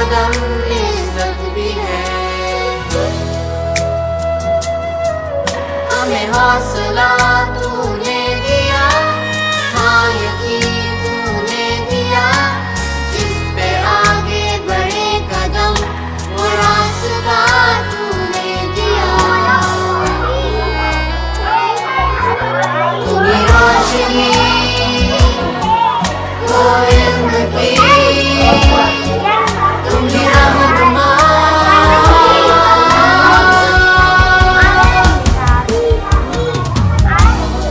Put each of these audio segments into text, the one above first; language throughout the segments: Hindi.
कदम इज्जत भी है। हमें हौसला तूने दिया, हाँ यकीन तूने दिया, जिस पे आगे बढ़े कदम वो रास्ता तूने दिया। तुम्हें रोशनी वो इल्म की, तुम्हें रहनुमा।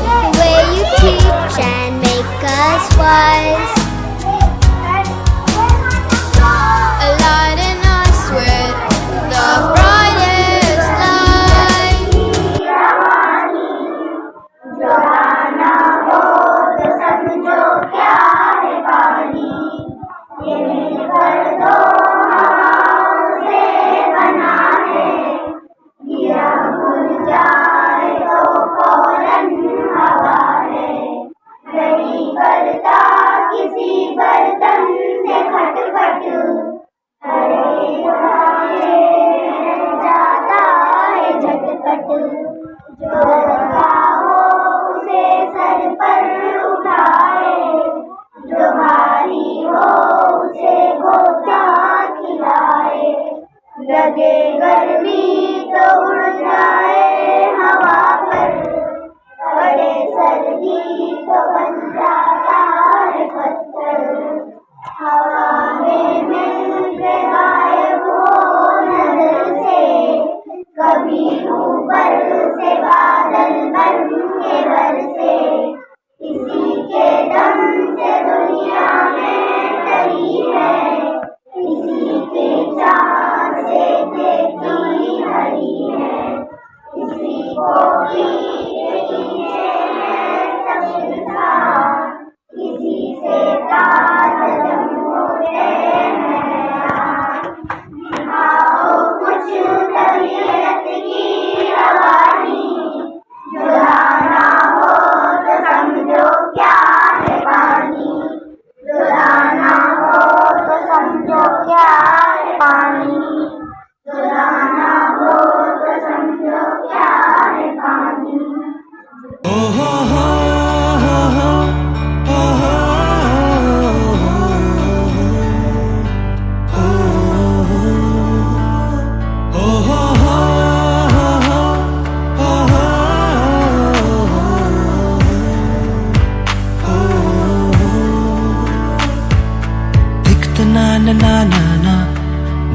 The way you teach and make us wise, aligning us with the brightest light. जगाना हो तो समझो क्या है पानी, ये मिलकर दो हवाओं से बना है। गिरा भूल जाए तो फौरन हवा है, नहीं करता किसी बर्तन से खटखट, अरे सामने रह जाता है झटपट। जो रखा हो उसे सर पर उठाए, जो भारी हो उसे गोता खिलाए। लगे गर्मी तो उड़ जाए हवा पर, पड़े सर्दी तो बन जाता है पत्थर। हवा में मिल के गायब हो नजर से, कभी ऊपर से बादल बन के बरसे। इसी के दम से दुनिया में तरी है, इसी के चाँद से देखती हरी है। इसी को नीचे है सब इंसान, इसी से ताजम होते हैं। आओ कुछ तबीयत की रवानी, जुलाना हो तो समझो क्या है पानी, जुलाना हो तो समझो क्या है पानी, जुलाना हो तो समझो क्या है पानी। na na na na na,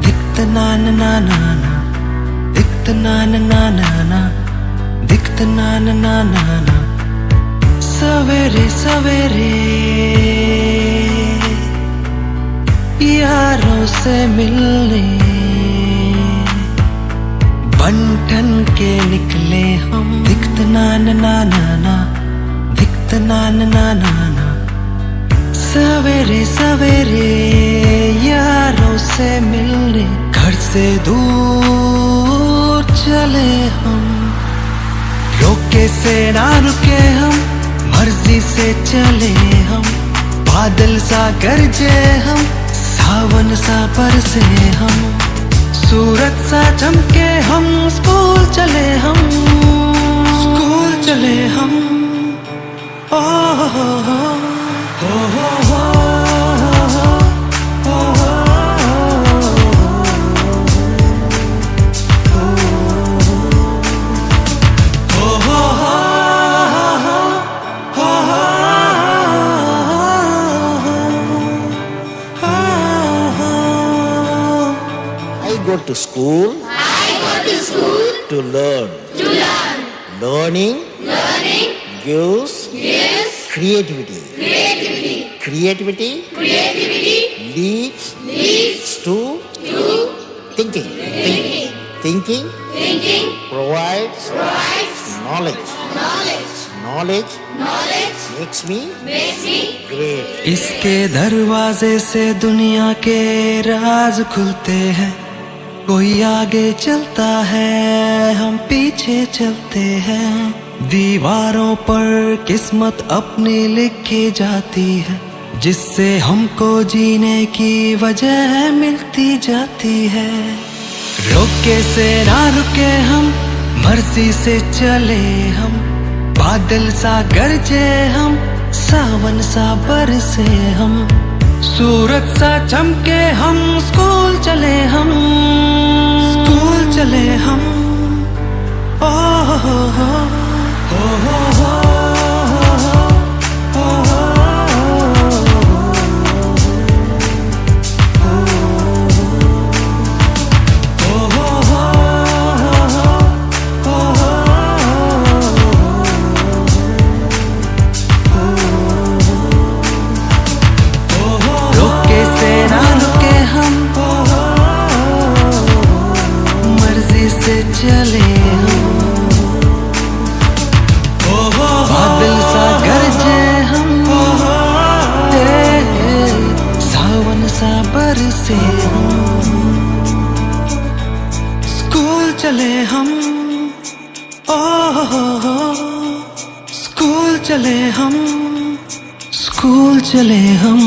दिखत ना ना ना ना ना, दिखत ना ना ना ना ना, दिखत ना ना ना ना ना। सवेरे सवेरे यारों से मिलने बंटन के निकले हम। दिखत ना ना ना ना ना, दिखत ना ना ना ना ना। सवेरे सवेरे यारों से मिलने घर से दूर चले हम। रोके से ना रुके हम, मर्जी से चले हम। बादल सा गरजे हम, सावन सा बरसे हम। सूरज सा चमके हम, स्कूल चले हम, स्कूल चले हम। ओ हो हो हो हो हो। I go to school to learn. Learning gives creativity. Creativity leads to thinking. Thinking provides knowledge. Knowledge makes me great. इसके दरवाजे से दुनिया के राज खुलते हैं। कोई आगे चलता है, हम पीछे चलते हैं। दीवारों पर किस्मत अपनी लिखी जाती है। जिससे हमको जीने की वजह मिलती जाती है। रोके से ना रुके हम, मर्जी से चले हम, बादल सा गरजे हम, सावन सा बरसे हम, सूरज सा चमके हम, स्कूल चले हम, स्कूल चले हम। ओ हो हो हो हो हो। चले हम, बादल सा गरजे हम, सावन सा बरसे हम, स्कूल चले हम, स्कूल चले हम, स्कूल चले हम।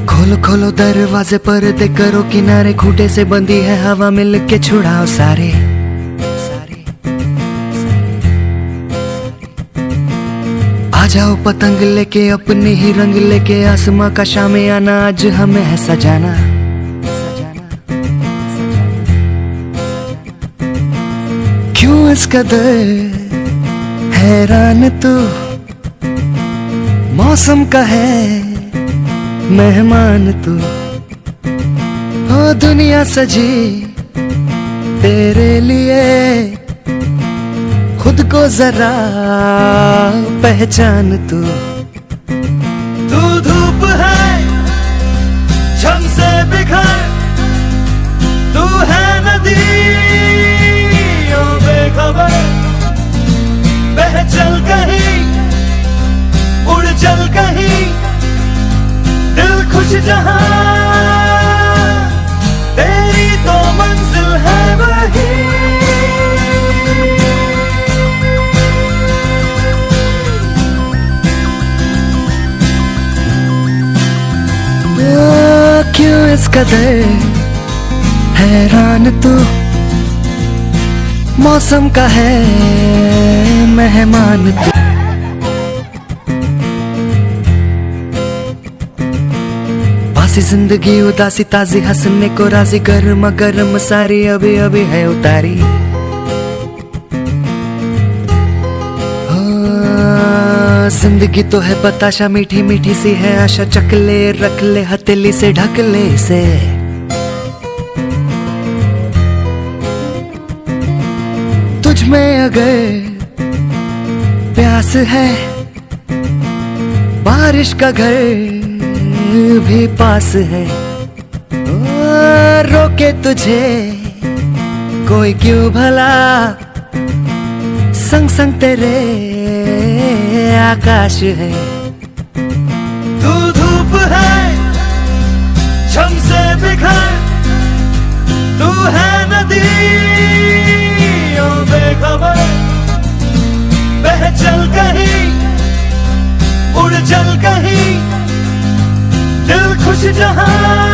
खोलो खोलो दरवाजे पर्दे करो किनारे, खूंटे से बंदी है हवा मिल के छुड़ाओ सारे। आ जाओ पतंग लेके अपने ही रंग लेके, आसमां का शाम आना आज हमें है सजाना। क्यों इस कदर हैरान तू, मौसम का है मेहमान तू, हो दुनिया सजी तेरे लिए, खुद को जरा पहचान तू। तू धूप है झम से बिखर, तू है नदी ओ बेखबर, बह चल कहीं उड़ चल कहीं, दिल खुश जहां तेरी तो मंजिल है वही। क्यों इस कदर हैरान तू, मौसम का है मेहमान तू। जिंदगी उदासी ताजी हंसने को राजी, गर्मा गर्म सारी अभी अभी है उतारी। जिंदगी तो है बताशा मीठी मीठी सी है आशा, चकले रख ले हथेली से ढक ले इसे। तुझ में अगर प्यास है, बारिश का घर भी पास है, रोके तुझे कोई क्यों भला, संग संग तेरे आकाश है। तू धूप है झम से बिखर, तू है नदी ओ बेखबर, बह चल कहीं उड़ चल कहीं, दिल खुश जहां